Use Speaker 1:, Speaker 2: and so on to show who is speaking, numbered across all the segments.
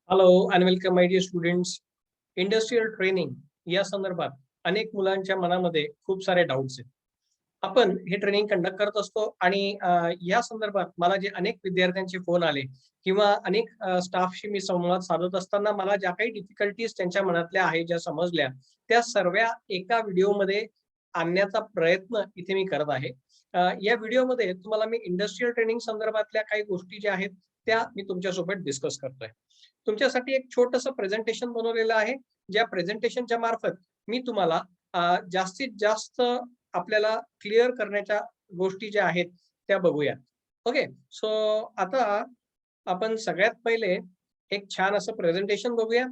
Speaker 1: Hello and welcome my dear students. Industrial training या संदर्भात अनेक मुलांच्या मनामध्ये खूप सारे डाऊट्स आहेत. आपण हे ट्रेनिंग कंडक्ट करत असतो आणि या संदर्भात मला जे अनेक विद्यार्थ्यांचे फोन आले किंवा अनेक स्टाफशी मी संवाद साधत असताना मला ज्या काही डिफिकल्टीज त्यांच्या मनातल्या आहेत, ज्या समजल्या, त्या सर्व एका व्हिडिओमध्ये आणण्याचा प्रयत्न इथे मी करत आहे. या व्हिडिओमध्ये तुम्हाला मी इंडस्ट्रियल ट्रेनिंग संदर्भातल्या काही गोष्टी ज्या आहेत त्या मी तुमच्यासोबत डिस्कस करतोय. तुमच्यासाठी एक छोटंसं प्रेझेंटेशन बनवलेलं आहे. ज्या प्रेझेंटेशनच्या मार्फत मी तुम्हाला जास्तीत जास्त आपल्याला क्लिअर करण्याच्या गोष्टी ज्या आहेत त्या बघूया. ओके. सो आता आपण सगळ्यात पहिले एक छान असं प्रेझेंटेशन बघूया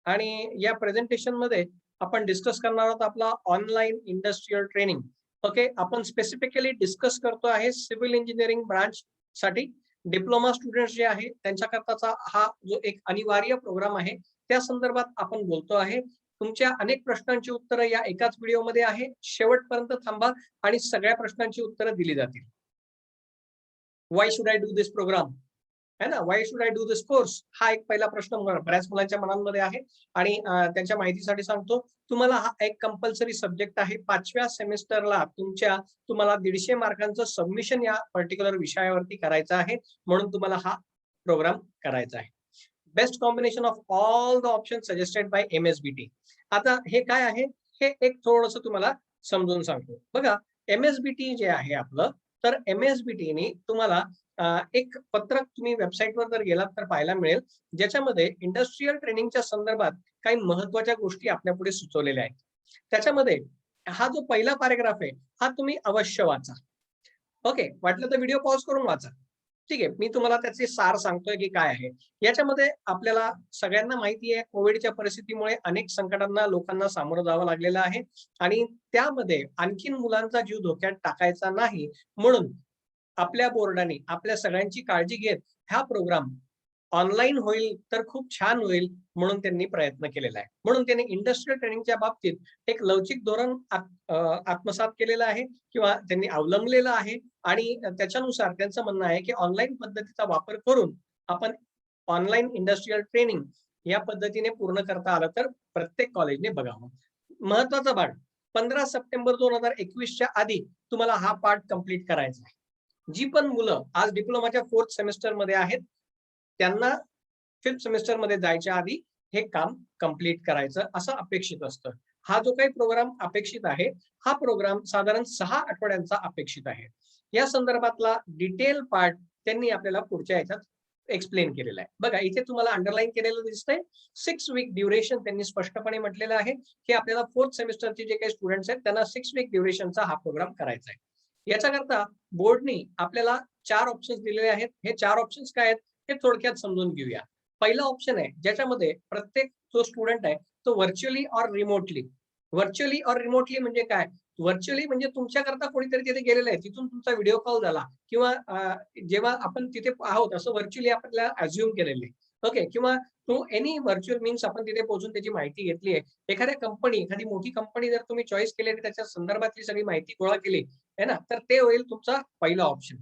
Speaker 1: आणि या प्रेझेंटेशनमध्ये आपण डिस्कस करणार आहोत आपला ऑनलाईन इंडस्ट्रियल ट्रेनिंग. ओके. आपण स्पेसिफिकली डिस्कस करतो आहे सिव्हिल इंजिनिअरिंग ब्रांच साठी डिप्लोमा स्टुडंट्स जे आहे त्यांच्याकरताचा हा जो एक अनिवार्य प्रोग्राम आहे त्या संदर्भात आपण बोलतो आहे. तुमच्या अनेक प्रश्नांची उत्तरं या एकाच व्हिडिओमध्ये आहे. शेवटपर्यंत थांबा आणि सगळ्या प्रश्नांची उत्तरं दिली जातील. Why should I do this program, है ना? Why should I do this course, हा एक पहिला प्रश्न बऱ्याच मुलांच्या मनांमध्ये आहे आणि त्यांच्या माहितीसाठी सांगतो, तुम्हाला हा एक कंपल्सरी सब्जेक्ट आहे. 5व्या सेमिस्टरला तुम्हाला 150 मार्कांचं सबमिशन या पर्टिक्युलर विषयावरती करायचं आहे, म्हणून तुम्हाला हा प्रोग्राम करायचा आहे. Best combination of all the option suggested by MSBT. आता हे काय आहे हे एक थोडंसं तुम्हाला समजून सांगतो. बघा, MSBT जे आहे आपलं, तर MSBTने तुम्हाला एक पत्रक तुम्ही वेबसाईटवर जर गेलात तर पाहायला मिळेल, ज्याच्यामध्ये इंडस्ट्रियल ट्रेनिंगच्या संदर्भात काही महत्त्वाच्या गोष्टी आपल्यापुढे सुचवलेल्या आहेत. त्याच्यामध्ये हा जो पहिला पॅराग्राफ आहे हा तुम्ही अवश्य वाचा. ओके. वाटलं तर व्हिडिओ पॉज करून वाचा. ठीक आहे. मी तुम्हाला त्याचे सार सांगतोय की काय आहे. याच्यामध्ये आपल्याला सगळ्यांना माहिती आहे, कोविडच्या परिस्थितीमुळे अनेक संकटांना लोकांना सामोरं जावं लागलेलं आहे आणि त्यामध्ये आणखीन मुलांचा जीव धोक्यात टाकायचा नाही, म्हणून आपल्या बोर्डाने आपल्या सगळ्यांची काळजी घेत हा प्रोग्राम ऑनलाईन होईल तर खूप छान होईल म्हणून त्यांनी प्रयत्न केलेला आहे. म्हणून त्यांनी इंडस्ट्रियल ट्रेनिंगच्या बाबतीत एक लवचिक धोरण आत्मसात केलेलं आहे किंवा त्यांनी अवलंबलेलं आहे आणि त्याच्यानुसार त्यांचं म्हणणं आहे की ऑनलाईन पद्धतीचा वापर करून आपण ऑनलाईन इंडस्ट्रियल ट्रेनिंग या पद्धतीने पूर्ण करता आलं तर प्रत्येक कॉलेजने बघावं. महत्वाचा भाग, 15 सप्टेंबर 2021च्या आधी तुम्हाला हा पार्ट कंप्लीट करायचा आहे. जी पण मुलं आज डिप्लोमाच्या 4th सेमिस्टर मध्ये आहेत त्यांना 5th सेमिस्टर मध्ये जायच्या आधी हे काम कंप्लीट करायचं असं अपेक्षित असतं. हा जो काही प्रोग्राम अपेक्षित आहे हा प्रोग्राम साधारण 6 आठवड्यांचा अपेक्षित आहे. या संदर्भातला डिटेल पार्ट त्यांनी आपल्याला पुढच्या ह्याच्यात एक्सप्लेन केलेला आहे. बघा, इथे तुम्हाला अंडरलाईन केलेलं दिसतंय 6 वीक ड्युरेशन. त्यांनी स्पष्टपणे म्हटलेलं आहे की आपल्याला 4th सेमिस्टरचे जे काही स्टुडंट्स आहेत त्यांना 6 वीक ड्युरेशनचा हा प्रोग्राम करायचा आहे. याच्याकरता बोर्डनी आपल्याला 4 ऑप्शन्स दिलेले आहेत. हे 4 ऑप्शन्स काय आहेत हे थोडक्यात समजून घेऊया. पहिला ऑप्शन आहे ज्याच्यामध्ये प्रत्येक जो स्टुडंट आहे तो virtually or remotely. Virtually or remotely म्हणजे काय? व्हर्च्युअली म्हणजे तुमच्याकरता कोणीतरी तिथे गेलेलं आहे, तिथून तुमचा व्हिडिओ कॉल झाला किंवा जेव्हा आपण तिथे आहोत असं व्हर्च्युअली आपल्याला अज्युम केलेलं आहे. ओके. किंवा टू एनी व्हर्च्युअल मीन्स आपण तिथे पोहोचून त्याची माहिती घेतली आहे. एखादी मोठी कंपनी जर तुम्ही चॉईस केली आणि त्याच्या संदर्भातली सगळी माहिती गोळा केली आहे ना, तर ते होईल तुमचा पहिला ऑप्शन.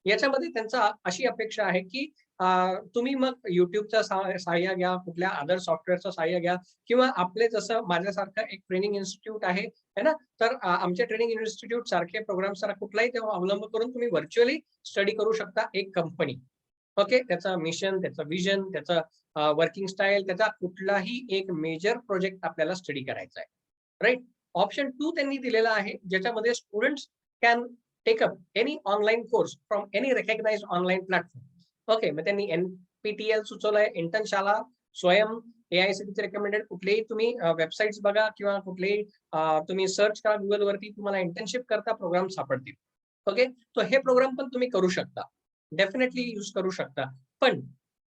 Speaker 1: याच्यामध्ये त्यांचा अशी अपेक्षा आहे की तुम्ही मग YouTubeचा सहाय्य घ्या, कुठल्या अदर सॉफ्टवेअरचं सहाय्य घ्या किंवा आपले जसं माझ्यासारखं एक ट्रेनिंग इन्स्टिट्यूट आहे ना, तर आमच्या ट्रेनिंग इन्स्टिट्यूट सारखे प्रोग्राम्स कुठलाही तेव्हा अवलंब करून तुम्ही व्हर्च्युअली स्टडी करू शकता एक कंपनी. ओके. त्याचं मिशन, त्याचं विजन, त्याचं वर्किंग स्टाईल, त्याचा कुठलाही एक मेजर प्रोजेक्ट आपल्याला स्टडी करायचा आहे. राईट. ऑप्शन 2 त्यांनी दिलेला आहे ज्याच्यामध्ये students can take up any online course from any recognized online platform. Okay. मग त्यांनी NPTEL सुचवलंय, इंटर्नशाला, स्वयं, AICTE रेकमेंडेड कुठलेही तुम्ही वेबसाईट्स बघा किंवा कुठलेही तुम्ही सर्च करा Googleवरती, तुम्हाला इंटर्नशिप करता प्रोग्राम सापडतील. ओके. तो हे प्रोग्राम पण तुम्ही करू शकता. डेफिनेटली यूज करू शकता. पण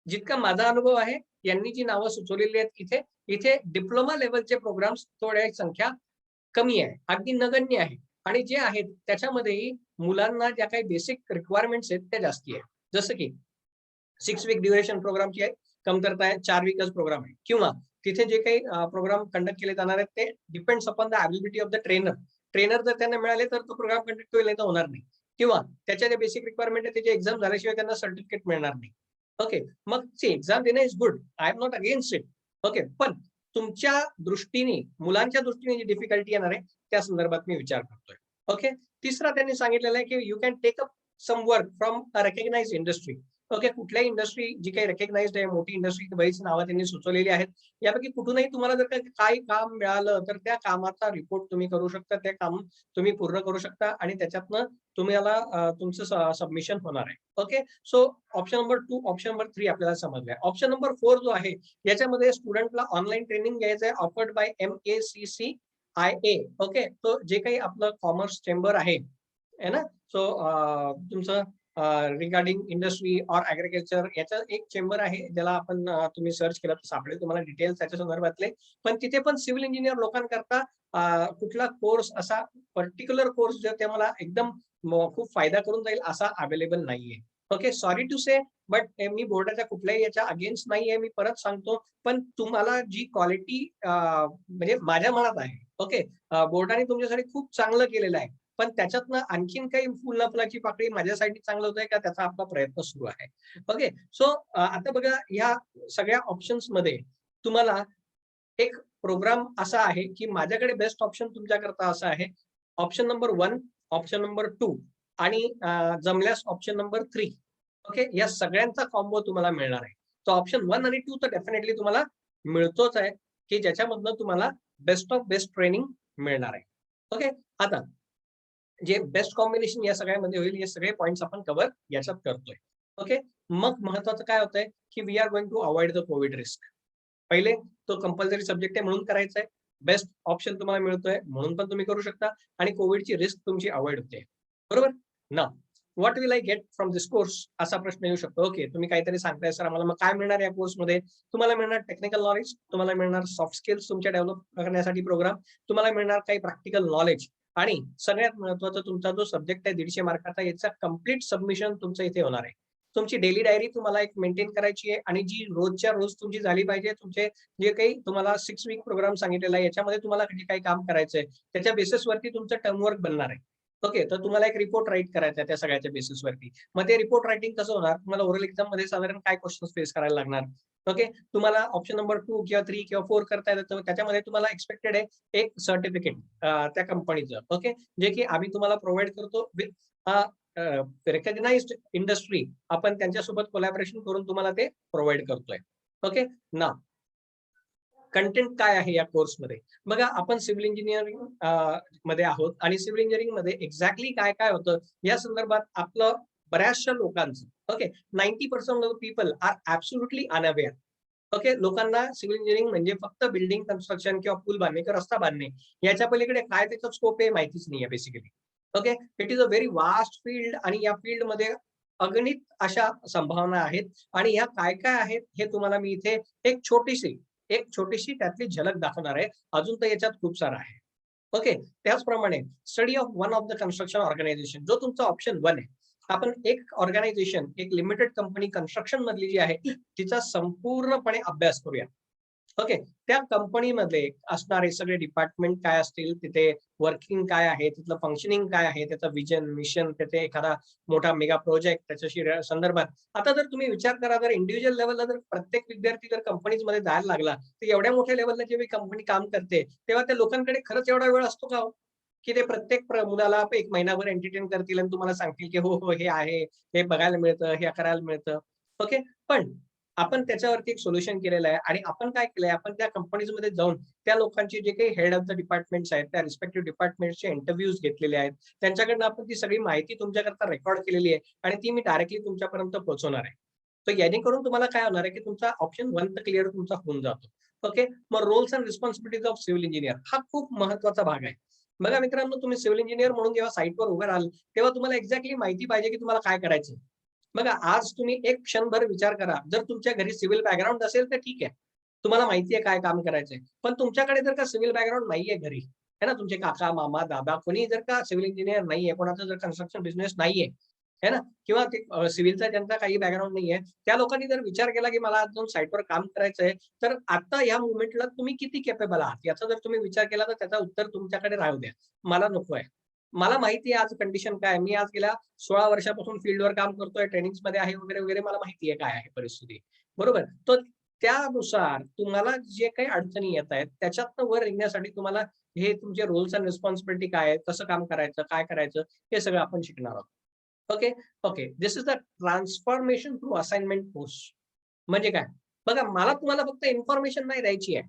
Speaker 1: जितका माझा अनुभव आहे, यांनी जी नावं सुचवलेली आहेत इथे डिप्लोमा लेव्हलचे प्रोग्राम्स थोड्या संख्या कमी आहे, अगदी नगण्य आहे आणि जे आहेत त्याच्यामध्येही मुलांना ज्या काही बेसिक रिक्वायरमेंट्स आहेत त्या जास्ती आहेत. जसं की 6 वीक ड्युरेशन प्रोग्रामची आहे कमतरता आहे, 4 वीकच प्रोग्राम आहे किंवा तिथे जे काही प्रोग्राम कंडक्ट केले जाणार आहेत ते depends upon the ability of the trainer. Trainer जर त्यांना मिळाले तर तो प्रोग्राम कंडक्ट होईल, नाही तर होणार नाही. किंवा त्याच्या जे बेसिक रिक्वायरमेंट आहे त्याची एक्झाम झाल्याशिवाय त्यांना सर्टिफिकेट मिळणार नाही. ओके, मग एक्झाम देणं is good, I am not against it. Okay, पण तुमच्या दृष्टीने, मुलांच्या दृष्टीने जी डिफिकल्टी येणार आहे त्या संदर्भात मी विचार करतोय. ओके, तिसरा त्यांनी सांगितलेलं आहे की you can take up some work from a recognized industry. Okay, कुठल्याही इंडस्ट्री जी काही रेकग्नाइज्ड आहे, मोठी इंडस्ट्री, बरीच नावं त्यांनी सुचवलेली आहेत. यापैकी कुठूनही तुम्हाला जर काही काम मिळालं तर त्या कामाचा रिपोर्ट तुम्ही करू शकता, ते काम तुम्ही पूर्ण करू शकता आणि त्याच्यातनं तुम्हाला तुमचं सबमिशन होणार आहे. Okay, so option number 2, option number 3 आपल्याला समजलाय. ऑप्शन नंबर 4 जो आहे, याच्यामध्ये स्टुडंटला ऑनलाईन ट्रेनिंग घ्यायचं आहे, ऑफर्ड बाय MACCIA. ओके, तो जे काही आपलं कॉमर्स चेंबर आहे ना, सो तुमचं रिगार्डिंग इंडस्ट्री और ऍग्रिकल्चर याचा एक चेंबर आहे, ज्याला आपण तुम्ही सर्च केलं तर सापडेल तुम्हाला डिटेल्स त्याच्या संदर्भातले. पण तिथे पण सिव्हिल इंजिनियर लोकांकरता कुठला कोर्स असा पर्टिक्युलर कोर्स जो ते मला एकदम खूप फायदा करून जाईल असा अवेलेबल नाहीये. Okay, sorry to say, but मी बोर्डाच्या कुठल्याही याच्या अगेन्स्ट नाहीये, मी परत सांगतो. पण तुम्हाला जी क्वालिटी म्हणजे माझ्या मनात आहे, ओके, बोर्डाने तुमच्यासाठी खूप चांगलं केलेलं आहे. पण त्याच्यातनं आणखीन काही फुलाफुलाची पाकळी माझ्यासाठी चांगलं होतंय का, त्याचा आपला प्रयत्न सुरू आहे. ओके, सो आता बघा, ह्या सगळ्या ऑप्शन्स मध्ये तुम्हाला एक प्रोग्राम असा आहे की माझ्याकडे बेस्ट ऑप्शन तुमच्याकरता असा आहे, ऑप्शन नंबर 1, ऑप्शन नंबर 2 आणि जमल्यास ऑप्शन नंबर 3. ओके, या सगळ्यांचा कॉम्बो तुम्हाला मिळणार आहे. तो ऑप्शन 1 आणि 2 तर डेफिनेटली तुम्हाला मिळतोच आहे, की ज्याच्यामधनं तुम्हाला बेस्ट ऑफ बेस्ट ट्रेनिंग मिळणार आहे. ओके, आता जे बेस्ट कॉम्बिनेशन या सगळ्यामध्ये होईल, हे सगळे पॉइंट्स आपण कव्हर याच्यात करतोय. ओके, मग महत्वाचं काय होतंय की we are going to avoid the covid risk. पहिले तो कंपल्सरी सब्जेक्ट आहे म्हणून करायचा आहे. बेस्ट ऑप्शन तुम्हाला मिळतोय म्हणून पण तुम्ही करू शकता आणि कोविडची रिस्क तुमची अवॉइड होते. बरोबर ना? What will I get from this course असा प्रश्न येऊ शकतो. ओके, तुम्ही काहीतरी सांगताय सर आम्हाला, मग काय मिळणार या कोर्समध्ये? तुम्हाला मिळणार टेक्निकल नॉलेज, तुम्हाला मिळणार सॉफ्ट स्किल्स तुमच्या डेव्हलप करण्यासाठी प्रोग्राम, तुम्हाला मिळणार काही प्रॅक्टिकल नॉलेज आणि सगळ्यात महत्वाचं तुमचा जो सब्जेक्ट आहे 150 मार्काचा, याचा कंप्लीट सबमिशन तुमचं इथे होणार आहे. तुमची डेली डायरी तुम्हाला एक मेंटेन करायची आहे आणि जी रोजच्या रोज तुमची झाली पाहिजे. तुमचे जे काही तुम्हाला 6 वीक प्रोग्राम सांगितलेला आहे, याच्यामध्ये तुम्हाला जे काही काम करायचंय, त्याच्या बेसिसवरती तुमचं टर्म वर्क बनणार आहे. ओके, तर तुम्हाला एक रिपोर्ट राईट करायचा आहे त्या सगळ्याच्या बेसिसवरती. मग ते रिपोर्ट रायटिंग कसं होणार? तुम्हाला ओरल एक्झाममध्ये साधारण काय क्वेश्चन्स फेस करायला लागणार? ओके, तुम्हाला ऑप्शन नंबर 2 किंवा 3 किंवा 4 करता येतं. त्याच्यामध्ये तुम्हाला एक्सपेक्टेड आहे एक सर्टिफिकेट त्या कंपनीचं. ओके, जे की आम्ही तुम्हाला प्रोव्हाईड करतो विथ रिकॉग्नाइज्ड इंडस्ट्री. आपण त्यांच्यासोबत कोलॅबोरेशन करून तुम्हाला ते प्रोव्हाईड करतोय. ओके ना, कंटेंट काय आहे या कोर्समध्ये? बघा, आपण सिव्हिल इंजिनिअरिंग मध्ये आहोत आणि सिव्हिल इंजिनिअरिंग मध्ये एक्झॅक्टली काय काय होतं या संदर्भात आपलं बऱ्याचशा लोकांचं, okay, 90% of people are absolutely unaware. Okay, लोकांना सिव्हिल इंजिनिअरिंग म्हणजे फक्त बिल्डिंग कन्स्ट्रक्शन किंवा पूल बांधणे किंवा रस्ता बांधणे, याच्या पलीकडे काय त्याचा स्कोप आहे माहितीच नाहीये basically. Okay, it is a very vast field आणि या फील्डमध्ये अगणित अशा संभावना आहेत आणि ह्या काय काय आहेत हे तुम्हाला मी इथे एक छोटीशी त्यातली झलक दाखवणार आहे. अजून तर याच्यात खूप सारं आहे. ओके, त्याचप्रमाणे study of one of the construction organization, जो तुमचा ऑप्शन 1 आहे. आपण एक ऑर्गनायझेशन, एक लिमिटेड कंपनी कन्स्ट्रक्शन मधली जी आहे, तिचा संपूर्णपणे अभ्यास करूया. ओके, त्या कंपनीमध्ये असणारे सगळे डिपार्टमेंट काय असतील, तिथे वर्किंग काय आहे, तिथलं फंक्शनिंग काय आहे, त्याचं विजन, मिशन, तिथे एखादा मोठा मेगा प्रोजेक्ट त्याच्याशी संदर्भात. आता जर तुम्ही विचार करा, जर इंडिव्हिज्युअल लेव्हलला जर प्रत्येक विद्यार्थी जर कंपनीमध्ये जायला लागला, तर एवढ्या मोठ्या लेव्हलला जेव्हा कंपनी काम करते, तेव्हा त्या लोकांकडे खरंच एवढा वेळ असतो का हो? की ते प्रत्येक मुलाला 1 महिनाभर एंटरटेन करतील आणि तुम्हाला सांगतील की हो, हो, हे आहे, हे बघायला मिळतं, हे करायला मिळतं. ओके, पण आपण त्याच्यावरती एक सोल्युशन केलेलं आहे आणि आपण काय केलंय, आपण त्या कंपनीजमध्ये जाऊन त्या लोकांचे जे काही हेड ऑफ द डिपार्टमेंट्स आहेत, त्या रिस्पेक्टिव्ह डिपार्टमेंटचे इंटरव्ह्यूज घेतलेले आहेत. त्यांच्याकडनं आपण ती सगळी माहिती तुमच्याकरता रेकॉर्ड केलेली आहे आणि ती मी डायरेक्टली तुमच्यापर्यंत पोहोचवणार आहे. तर जेणेकरून तुम्हाला काय होणार आहे, की तुमचा ऑप्शन 1 तर क्लिअर तुमचा होऊन जातो. ओके, मग roles and responsibilities of civil engineer हा खूप महत्वाचा भाग आहे. बघा मित्रांनो, तुम्ही सिव्हिल इंजिनियर म्हणून जेव्हा साईटवर उभे राहाल, तेव्हा तुम्हाला एक्झॅक्टली माहिती पाहिजे की तुम्हाला काय करायचं. बघा, आज तुम्ही एक क्षणभर विचार करा, जर तुमच्या घरी सिव्हिल बॅकग्राऊंड असेल तर ठीक आहे. तुम्हाला माहिती आहे काय काम करायचंय. पण तुमच्याकडे जर का सिव्हिल बॅकग्राऊंड नाहीये घरी, है ना, तुमचे काका, मामा, दादा कोणी जर का सिव्हिल इंजिनियर नाहीये, कोणाचा जर कन्स्ट्रक्शन बिझनेस नाहीये, है ना, किंवा ते सिव्हिलचा ज्यांचा काही बॅकग्राऊंड नाहीये, त्या लोकांनी जर विचार केला की मला आज जाऊन साईटवर काम करायचंय, तर आता या मोमेंटला तुम्ही किती कॅपेबल आहात याचा जर तुम्ही विचार केला, तर त्याचं उत्तर तुमच्याकडे राहू द्या. मला नको आहे. मला माहिती आहे आज कंडिशन काय, मी आज गेल्या 16 वर्षापासून फील्डवर काम करतोय, ट्रेनिंग्स मध्ये आहे वगैरे वगैरे, मला माहिती आहे काय आहे परिस्थिती, बरोबर. तर त्यानुसार तुम्हाला जे काही अडचणी येत आहेत त्याच्यातनं वर निघण्यासाठी तुम्हाला हे तुमचे रोल्स अँड रिस्पॉन्सिबिलिटी काय आहेत, कसं काम करायचं, काय करायचं, हे सगळं आपण शिकणार आहोत. Okay. Okay, this is the transformation through assignment post. म्हणजे काय, बघा, मला तुम्हाला फक्त इन्फॉर्मेशन नाही द्यायची आहे,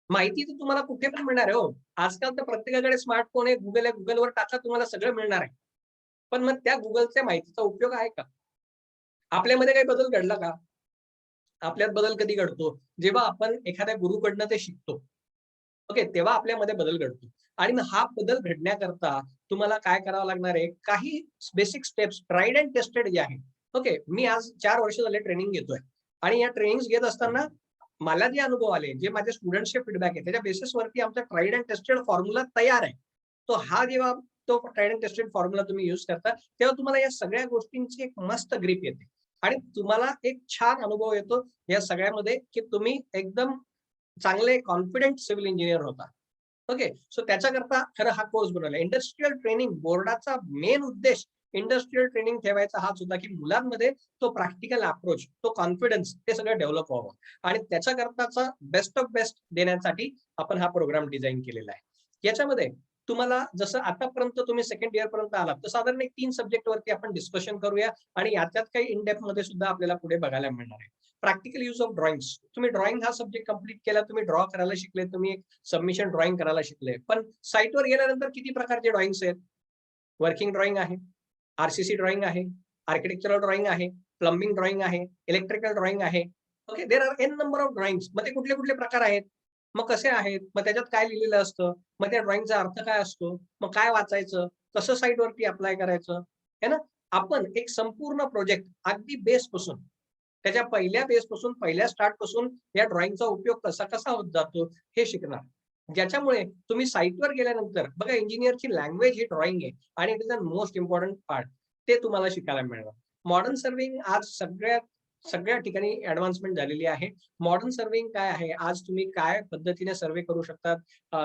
Speaker 1: माहिती तर तुम्हाला कुठे पण मिळणार आहे हो. आजकाल तर प्रत्येकाकडे स्मार्टफोन आहे, गुगल आहे, गुगलवर टाका, तुम्हाला सगळं मिळणार आहे. पण मग त्या गुगलच्या माहितीचा उपयोग आहे का? आपल्यामध्ये काही बदल घडला का? आपल्यात बदल कधी घडतो? जेव्हा आपण एखाद्या गुरुकडनं ते शिकतो. ओके, तेव्हा आपल्यामध्ये बदल घडतो. आणि मग हा बदल घडण्याकरता तुम्हाला काय करावं लागणार आहे? काही basic steps tried and tested जे आहे. ओके, मी आज 4 वर्ष झाले ट्रेनिंग घेतोय आणि या ट्रेनिंग्स घेत असताना मला जे अनुभव आले, जे माझ्या स्टुडंट्सचे फीडबॅक आहे, त्याच्या बेसिसवरती आमचा ट्राईड अँड टेस्टेड फॉर्म्युला तयार आहे. तो हा जेव्हा तो ट्राईड अँड टेस्टेड फॉर्म्युला तुम्ही यूज करता, तेव्हा तुम्हाला या सगळ्या गोष्टींची एक मस्त ग्रिप येते आणि तुम्हाला एक छान अनुभव येतो या सगळ्यामध्ये, की तुम्ही एकदम चांगले कॉन्फिडंट सिव्हिल इंजिनियर होता. ओके. सो त्याच्याकरता खरं हा कोर्स बनवला. इंडस्ट्रियल ट्रेनिंग बोर्डाचा मेन उद्देश इंडस्ट्रियल ट्रेनिंग ठेवायचा हाच होता, की मुलांमध्ये तो प्रॅक्टिकल अप्रोच, तो कॉन्फिडन्स ते सगळं डेव्हलप व्हावं आणि त्याच्याकरताचा बेस्ट ऑफ बेस्ट देण्यासाठी आपण हा प्रोग्राम डिझाइन केलेला आहे. याच्यामध्ये तुम्हाला जसं आतापर्यंत तुम्ही सेकंड इयर पर्यंत आलात, तर साधारण एक 3 सब्जेक्ट वरती आपण डिस्कशन करूया आणि याच्यात काही इन डेप्थ मध्ये सुद्धा आपल्याला पुढे बघायला मिळणार आहे. Practical use of drawings. तुम्ही ड्रॉइंग हा सब्जेक्ट कंप्लीट केला, तुम्ही ड्रॉ करायला शिकले, तुम्ही सबमिशन ड्रॉइंग करायला शिकले. पण साइटवर गेल्यानंतर किती प्रकारचे ड्रॉइंग्स आहेत? वर्किंग ड्रॉइंग आहे, आरसीसी ड्रॉइंग आहे, आर्किटेक्चरल ड्रॉइंग आहे, प्लंबिंग ड्रॉइंग आहे, इलेक्ट्रिकल ड्रॉइंग आहे. Okay, there are an number of drawings. मग ते कुठले कुठले प्रकार आहेत? मग कसे आहेत? मग त्याच्यात काय लिहिलेलं असतं? मग त्या ड्रॉइंगचा अर्थ काय असतो? मग काय वाचायचं? कसं साइटवरती अप्लाय करायचं? है ना? आपण एक संपूर्ण प्रोजेक्ट अगदी बेसपासून, त्याच्या पहिल्या बेसपासून, पहिल्या स्टार्टपासून या ड्रॉइंगचा उपयोग कसा कसा होत जातो हे शिकणार. ज्याच्यामुळे तुम्ही साइटवर गेल्यानंतर बघा, इंजिनिअरची लँग्वेज ही ड्रॉइंग आहे आणि it is the most important part. ते तुम्हाला शिकायला मिळणार. मॉडर्न सर्व्हिंग आज सगळ्या ठिकाणी ॲडव्हान्समेंट झालेली आहे. मॉडर्न सर्व्हिंग काय आहे? आज तुम्ही काय पद्धतीने सर्व्हे करू शकतात?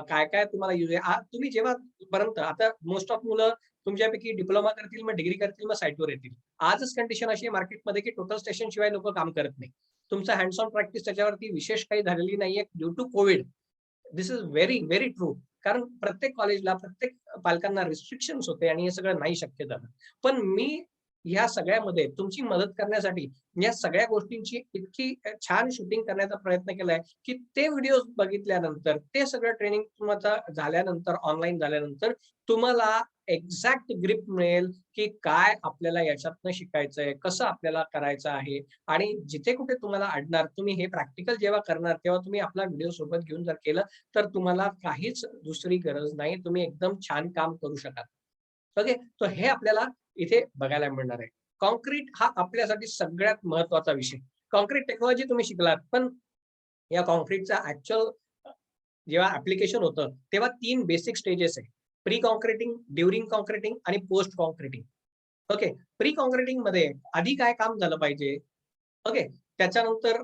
Speaker 1: काय-काय तुम्हाला यूज आहे? तुम्ही जेव्हापर्यंत आता मोस्ट ऑफ मुलं तुमच्यापैकी डिप्लोमा करतील, मग डिग्री करतील, मग साइटवर येतील. आजच कंडिशन अशी आहे मार्केटमध्ये, की टोटल स्टेशन शिवाय लोकं काम करत नाही. तुमचा हँड्स ऑन प्रॅक्टिस त्याच्यावरती विशेष काही झालेली नाहीये due to covid. This is very, very true. कारण प्रत्येक कॉलेजला, प्रत्येक पालकांना रिस्ट्रिक्शन्स होते आणि हे सगळं नाही शक्य झालं. पण मी ह्या सगळ्यामध्ये तुमची मदत करण्यासाठी या सगळ्या गोष्टींची इतकी छान शूटिंग करण्याचा प्रयत्न केलाय, की ते व्हिडिओज बघितल्यानंतर, ते सगळं ट्रेनिंग तुमचं झाल्यानंतर, ऑनलाईन झाल्यानंतर तुम्हाला एक्झॅक्ट ग्रिप मिळेल, की काय आपल्याला याच्यातनं शिकायचंय, कसं आपल्याला करायचं आहे आणि जिथे कुठे तुम्हाला अडणार, तुम्ही हे प्रॅक्टिकल जेव्हा करणार, तेव्हा तुम्ही आपला व्हिडिओ सोबत घेऊन जर केलं, तर तुम्हाला काहीच दुसरी गरज नाही. तुम्ही एकदम छान काम करू शकाल. ओके. तर हे आपल्याला इथे बघायला मिळणार आहे. काँक्रीट हा आपल्यासाठी सगळ्यात महत्त्वाचा विषय. काँक्रीट टेक्नॉलॉजी तुम्ही शिकलात, पण या काँक्रीटचा ॲक्चुअल जेव्हा ॲप्लिकेशन होतं, तेव्हा 3 बेसिक स्टेजेस आहे. प्री काँक्रीटिंग, ड्युरिंग काँक्रीटिंग आणि पोस्ट काँक्रीटिंग. ओके. प्री काँक्रीटिंगमध्ये आधी काय काम झालं पाहिजे? ओके. त्याच्यानंतर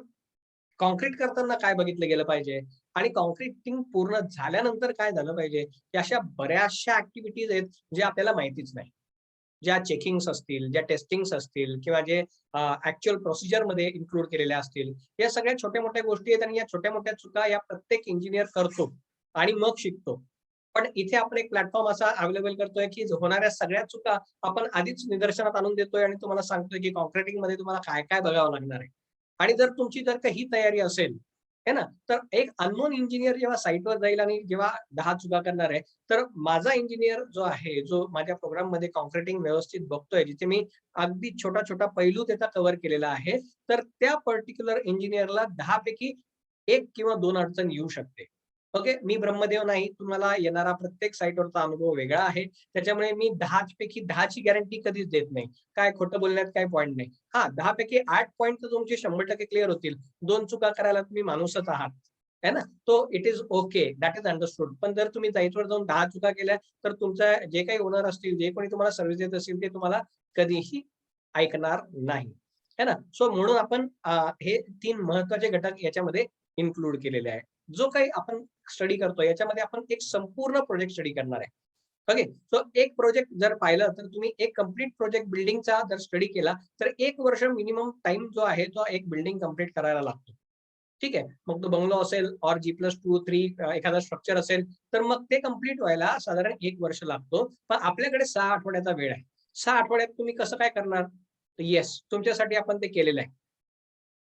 Speaker 1: काँक्रीट करताना काय बघितलं गेलं पाहिजे आणि काँक्रीटिंग पूर्ण झाल्यानंतर काय झालं पाहिजे? या अशा बऱ्याचशा ॲक्टिव्हिटीज आहेत, जे आपल्याला माहितीच नाही. ज्या चेकिंग्स असतील, ज्या टेस्टिंग्स असतील किंवा जे ॲक्चुअल प्रोसिजरमध्ये इन्क्लूड केलेल्या असतील, या सगळ्या छोट्या-मोठ्या गोष्टी आहेत आणि या छोट्या-मोठ्या चुका या प्रत्येक इंजिनिअर करतो आणि मग शिकतो. पण इथे आपण एक प्लॅटफॉर्म असा अवेलेबल करतोय, की होणाऱ्या सगळ्या चुका आपण आधीच निदर्शनात आणून देतोय आणि तुम्हाला सांगतोय, की काँक्रीटिंगमध्ये तुम्हाला काय-काय बघावं लागणार आहे. आणि जर तुमची जर का ही तयारी असेल, है ना, तर एक अननोन इंजिनिअर जेव्हा साइटवर जाईल आणि जेव्हा 10 चुका करणार आहे, तर माझा इंजिनिअर जो आहे, जो माझ्या प्रोग्राममध्ये काँक्रीटिंग व्यवस्थित बघतोय, जिथे मी अगदी छोटा-छोटा पैलू त्याचा कव्हर केलेला आहे, तर त्या पर्टिक्युलर इंजिनिअरला 10 पैकी 1 किंवा 2 अडचण येऊ शकते. ओके. मी ब्रह्मदेव नाही. तुम्हाला येणारा प्रत्येक साइटवरचा अनुभव वेगळा आहे. त्याच्यामुळे मी 10 पैकी 10 ची गॅरंटी कधीच देत नाही. काय खोटं बोलण्यात काही पॉइंट नाही. हां, 10 पैकी 8 पॉइंट तर तुमचे 100% क्लिअर होतील. 2 चुका करायला तुम्ही माणूसच आहात. आहे ना? तो it is okay. That is understood. पण जर तुम्ही साइटवर जाऊन 10 चुका केल्या, तर तुमचा जे काही ओनर असतील, जे कोणी तुम्हाला सर्व्हिस देत असतील, ते तुम्हाला कधीही ऐकणार नाही. आहे ना? सो म्हणून आपण हे 3 महत्त्वाचे घटक याच्यामध्ये इन्क्लूड केलेले आहेत. जो काही आपण स्टडी करतोय याच्यामध्ये आपण एक संपूर्ण प्रोजेक्ट स्टडी करणार आहे. ओके. सो एक प्रोजेक्ट जर पाहिलं तर तुम्ही एक कंप्लीट प्रोजेक्ट बिल्डिंगचा जर स्टडी केला तर 1 वर्ष मिनिमम टाइम जो आहे तो एक बिल्डिंग कंप्लीट करायला लागतो. ठीक आहे. मग तो बंगलो असेल और G+2, 3 एखादा स्ट्रक्चर असेल, तर मग ते कंप्लीट व्हायला साधारण 1 वर्ष लागतो. पण आपल्याकडे 6 आठवड्याचा वेळ आहे. 6 आठवड्यात तुम्ही कसं काय करणार? येस, तुमच्यासाठी आपण ते केलेलं आहे.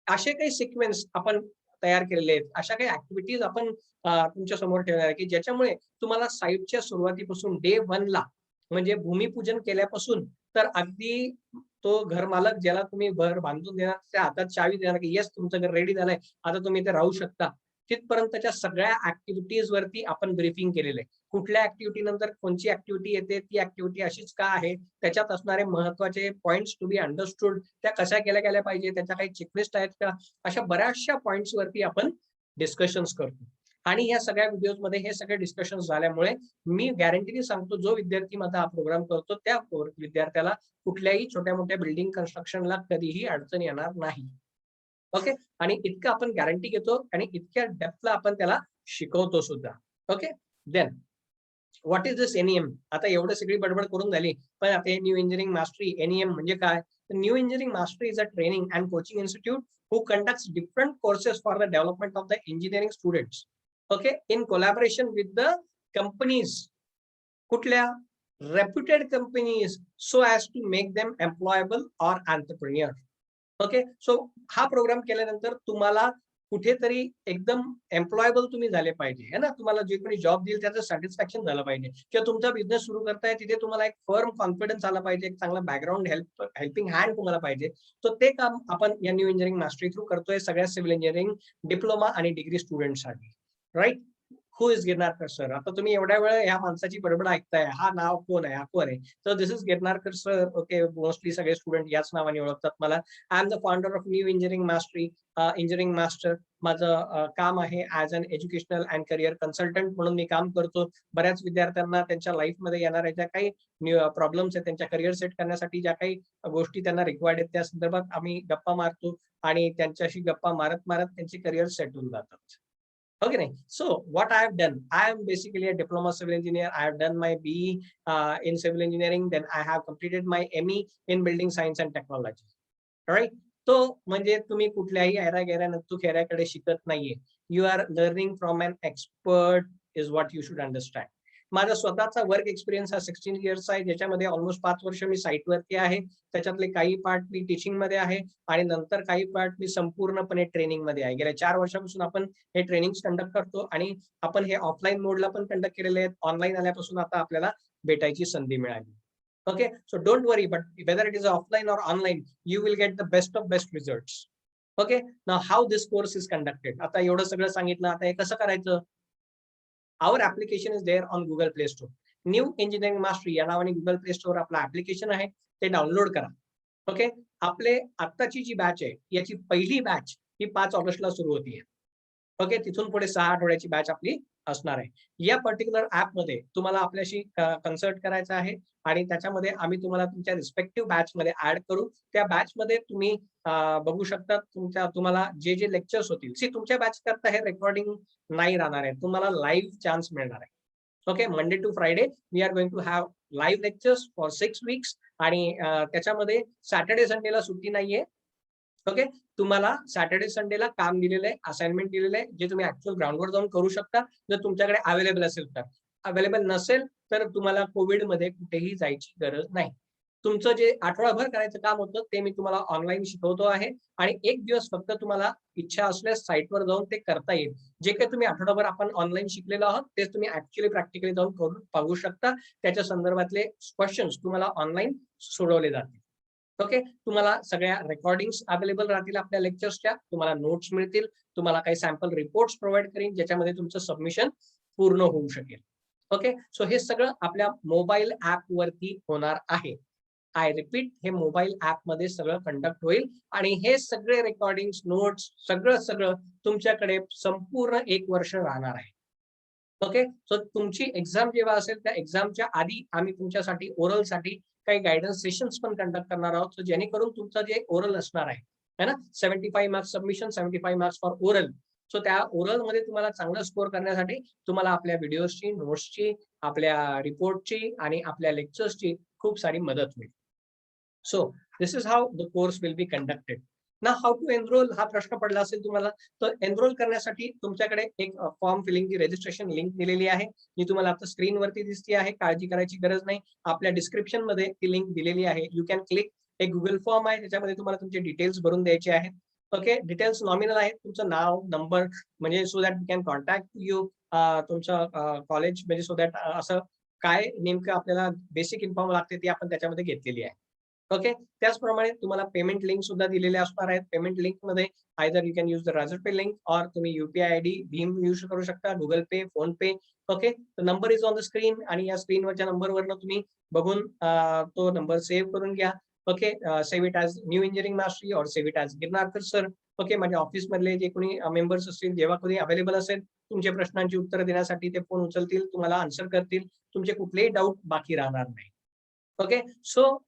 Speaker 1: असे काही सिक्वेन्स आपण तयार केलेले आहेत. अशा काही ॲक्टिव्हिटीज आपण तुमच्या समोर ठेवणार आहे, की ज्याच्यामुळे तुम्हाला साइटच्या सुरुवातीपासून डे 1 ला म्हणजे भूमिपूजन केल्यापासून तर अगदी तो घरमालक ज्याला तुम्ही घर बांधून देणार, त्या हातात चावी देणार, की येस तुमचं घर रेडी झालंय. आता तुम्ही इथे राहू शकता. तिथपर्यंतच्या सगळ्या ॲक्टिव्हिटीज वरती आपण ब्रीफिंग केलेलं आहे. कुठल्या ॲक्टिव्हिटी नंतर कोणची ॲक्टिव्हिटी येते, ती ॲक्टिव्हिटी अशीच का आहे? त्याच्यात असणारे महत्त्वाचे पॉइंट्स टू बी अंडरस्टूड त्या कशा केल्या गेल्या पाहिजे, त्याच्या काही चेकलिस्ट आहेत का? अशा बऱ्याचशा पॉइंट्स वरती आपण डिस्कशन्स करतो. आणि ह्या सगळ्या व्हिडिओजमध्ये हे सगळे डिस्कशन्स झाल्यामुळे मी गॅरंटीने सांगतो, जो विद्यार्थी माझा हा प्रोग्राम करतो, त्या विद्यार्थ्याला कुठल्याही छोट्या-मोठ्या बिल्डिंग कन्स्ट्रक्शनला कधीही अडचण येणार नाही. ओके. आणि इतकं आपण गॅरंटी घेतो आणि इतक्या डेप्थला आपण त्याला शिकवतो सुद्धा. Okay. Then what is this NEM? आता एवढं सगळी बडबड करून झाली. पण आता हे न्यू इंजिनिअरिंग मास्टरी NEM म्हणजे काय? New engineering mastery is a training and coaching institute who conducts different courses for the development of the engineering students. Okay, in collaboration with the companies. कुठल्या? Reputed companies so as to make them employable or entrepreneur. Okay. So हा programme केल्यानंतर तुम्हाला कुठेतरी एकदम employable तुम्ही झाले पाहिजे है ना. तुम्हाला जे कोणी जॉब देईल त्याचं सॅटिस्फॅक्शन झालं पाहिजे किंवा तुमचा बिझनेस सुरू करताय तिथे तुम्हाला एक फर्म कॉन्फिडन्स आला पाहिजे, एक चांगला बॅकग्राऊंड हेल्पिंग हँड तुम्हाला पाहिजे. तर ते काम आपण या न्यू इंजिनिअरिंग मास्टरी थ्रू करतोय सगळ्या सिव्हिल इंजिनिअरिंग डिप्लोमा आणि डिग्री स्टुडंटसाठी. Right. Who is Girnarkar sir? आता तुम्ही एवढ्या वेळ ह्या माणसाची बडबड ऐकताय, हा नाव कोण आहे, हा कोण आहे? तर this is Girnarkar sir. Okay. Mostly सगळे स्टुडंट याच नावाने ओळखतात मला. I am the founder of new engineering mastery, engineering master. माझं काम आहे as an educational and career consultant म्हणून मी काम करतो. बऱ्याच विद्यार्थ्यांना त्यांच्या लाईफमध्ये येणाऱ्या ज्या काही प्रॉब्लेम्स आहेत, त्यांच्या करिअर सेट करण्यासाठी ज्या काही गोष्टी त्यांना रिक्वायर्ड आहेत, त्या संदर्भात आम्ही गप्पा मारतो आणि त्यांच्याशी गप्पा मारत त्यांचे करिअर सेट होऊन जातात. Okay, so what I have done, I am basically a diploma civil engineer. I have done my BE in civil engineering. Then I have completed my ME in building science and technology. Right? तो म्हणजे तुम्ही कुठल्याही ऐरा-गैरा नत्तू-खेऱ्याकडे शिकत नाहीये. You are learning from an expert is what you should understand. माझा स्वतःचा work experience हा 16 इयर्सचा आहे, ज्याच्यामध्ये ऑलमोस्ट 5 वर्ष मी साईटवरती आहे. त्याच्यातले काही पार्ट मी टीचिंगमध्ये आहे आणि नंतर काही पार्ट मी संपूर्णपणे ट्रेनिंगमध्ये आहे. गेल्या 4 वर्षापासून आपण हे ट्रेनिंग्स कंडक्ट करतो आणि आपण हे ऑफलाईन मोडला पण कंडक्ट केलेले आहेत. ऑनलाईन आल्यापासून आता आपल्याला भेटायची संधी मिळाली. Okay. So don't worry, but whether it is offline और online, you will get the best of best results. Okay. Now how this course is conducted? आता एवढं सगळं सांगितलं, आता हे कसं करायचं? Our application is there on Google Play Store. New engineering mastery या नावाने गुगल प्ले स्टोर आपलं ऍप्लिकेशन आहे, ते डाउनलोड करा. ओके. आपले आत्ताची जी बॅच आहे याची पहिली बॅच ही 5 ऑगस्टला सुरू होतीये. ओके. तिथून पुढे 6 आठवड्याची बॅच आपली असणार आहे. या पर्टिक्युलर ॲपमध्ये तुम्हाला आपल्याशी कन्सल्ट करायचं आहे आणि त्याच्यामध्ये आम्ही तुम्हाला तुमच्या रिस्पेक्टिव्ह बॅचमध्ये ऍड करू. त्या बॅचमध्ये तुम्ही बघू शकता तुम्हाला जे जे लेक्चर्स होतील. तुमच्या बॅच करता हे रेकॉर्डिंग नाही राहणार आहे. तुम्हाला लाईव्ह चान्स मिळणार आहे. Okay. Monday to Friday we are going to have live lectures for 6 weeks आणि त्याच्यामध्ये सॅटर्डे संडेला सुट्टी नाहीये. ओके. तुम्हाला सॅटर्डे संडेला काम दिलेलं आहे, असाइनमेंट दिलेलं आहे, जे तुम्ही ऍक्च्युअल ग्राउंडवर जाऊन करू शकता, जर तुमच्याकडे अवेलेबल असेल तर. अवेलेबल नसेल तर तुम्हाला कोविडमध्ये कुठेही जायची गरज नाही. तुमचं जे आठवडाभर करायचं काम होतं ते मी तुम्हाला ऑनलाईन शिकवतो आहे आणि 1 दिवस फक्त तुम्हाला इच्छा असल्यास साईटवर जाऊन ते करता येईल. जे काही तुम्ही आठवडाभर आपण ऑनलाईन शिकलेलो आहोत तेच तुम्ही ऍक्च्युअली प्रॅक्टिकली जाऊन करून पाहू शकता. त्याच्या संदर्भातले क्वेश्चन्स तुम्हाला ऑनलाईन सोडवले जातील. ओके. तुम्हाला सगळ्या रेकॉर्डिंग्स अवेलेबल राहतील आपल्या लेक्चर्सच्या. तुम्हाला नोट्स मिळतील. तुम्हाला काही सॅम्पल रिपोर्ट्स प्रोव्हाइड करीन ज्याच्यामध्ये तुमचं सबमिशन पूर्ण होऊ शकेल. ओके. सो हे सगळं आपल्या मोबाईल ऍप वरती होणार आहे. आय रिपीट, हे मोबाईल ऍप मध्ये सगळं कंडक्ट होईल आणि हे सगळे रेकॉर्डिंग्स, नोट्स सगळं तुमच्याकडे संपूर्ण 1 वर्ष राहणार आहे. ओके. सो तुमची एक्झाम जेव्हा असेल त्या एक्झामच्या आधी आम्ही तुमच्यासाठी ओरलसाठी काही गायडन्स सेशन्स पण कंडक्ट करणार आहोत. सो जेणेकरून तुमचं जे ओरल असणार आहे ना, 75 marks submission, 75 marks for oral. So त्या ओरल मध्ये तुम्हाला चांगलं स्कोर करण्यासाठी तुम्हाला आपल्या व्हिडिओजची, नोट्सची, आपल्या रिपोर्टची आणि आपल्या लेक्चर्सची खूप सारी मदत होईल. So this is how the course will be conducted. ना हाऊ टू एनरोल हा प्रश्न पडला असेल तुम्हाला, तर एनरोल करण्यासाठी तुमच्याकडे एक फॉर्म फिलिंगची रजिस्ट्रेशन लिंक दिलेली आहे. मी तुम्हाला आता स्क्रीनवरती दिसते आहे, काळजी करायची गरज नाही. आपल्या डिस्क्रिप्शन मध्ये ती लिंक दिलेली आहे. You can click. एक गुगल फॉर्म आहे, त्याच्यामध्ये तुम्हाला तुमचे डिटेल्स भरून द्यायचे आहेत. ओके, डिटेल्स नॉमिनल आहेत. तुमचं नाव, नंबर, म्हणजे so that we can contact you. तुमचं कॉलेज, म्हणजे सो दॅट असं काय नेमकं आपल्याला बेसिक इन्फॉर्म लागते ती आपण त्याच्यामध्ये घेतलेली आहे. ओके, त्याचप्रमाणे तुम्हाला पेमेंट लिंक सुद्धा दिलेले असणार आहेत. पेमेंट लिंक मध्ये either you can use the Razorpay link, और तुम्ही युपीआय आयडी भीम यूज करू शकता, Google pay, phone pay. Okay, number is on the screen, आणि या स्क्रीनवरच्या नंबरवरनं तुम्ही बघून तो नंबर सेव्ह करून घ्या. Okay, save it as new engineering mastery और save it as Girnarkar sir. Okay, म्हणजे ऑफिस मधले जे कोणी मेंबर्स असतील, जेव्हा कोणी अवेलेबल असेल, तुमच्या प्रश्नांची उत्तरं देण्यासाठी ते फोन उचलतील, तुम्हाला आन्सर करतील. तुमचे कुठलेही डाऊट बाकी राहणार नाही. Okay, so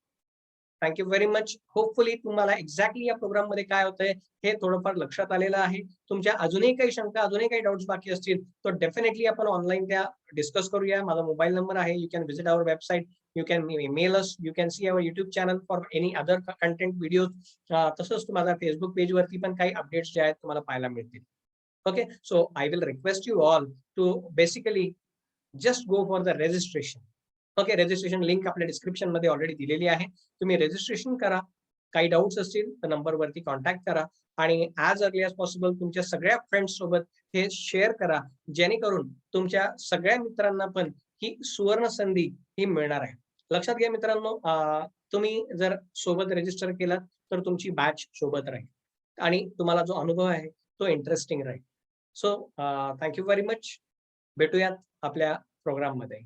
Speaker 1: thank you very much. Hopefully तुम्हाला एक्झॅक्टली या प्रोग्राम मध्ये काय होतंय हे थोडंफार लक्षात आलेलं आहे. तुमच्या अजूनही काही शंका, अजूनही काही डाऊट्स बाकी असतील, तर डेफिनेटली आपण ऑनलाईन त्या डिस्कस करूया. माझा मोबाईल नंबर आहे. You can visit our website, you can mail us, you can see our YouTube channel for any other content video. तसंच माझ्या फेसबुक पेजवरती पण काही अपडेट्स जे आहेत तुम्हाला पाहायला मिळतील. Okay, so I will request you all to basically just go for the registration. Okay, registration link आपल्या डिस्क्रिप्शन मध्ये ऑलरेडी दिलेली आहे. तुम्ही रजिस्ट्रेशन करा. काही डाऊट्स असतील तर नंबरवरती कॉन्टॅक्ट करा, आणि ॲज अर्ली ॲज पॉसिबल तुमच्या सगळ्या फ्रेंड्स सोबत हे शेअर करा, जेणेकरून तुमच्या सगळ्या मित्रांना पण ही सुवर्ण संधी ही मिळणार आहे. लक्षात घ्या मित्रांनो, तुम्ही जर सोबत रजिस्टर केलं तर तुमची बॅच सोबत राहील, आणि तुम्हाला जो अनुभव आहे तो इंटरेस्टिंग राहील. So thank you very much. भेटूयात आपल्या प्रोग्राम मध्ये.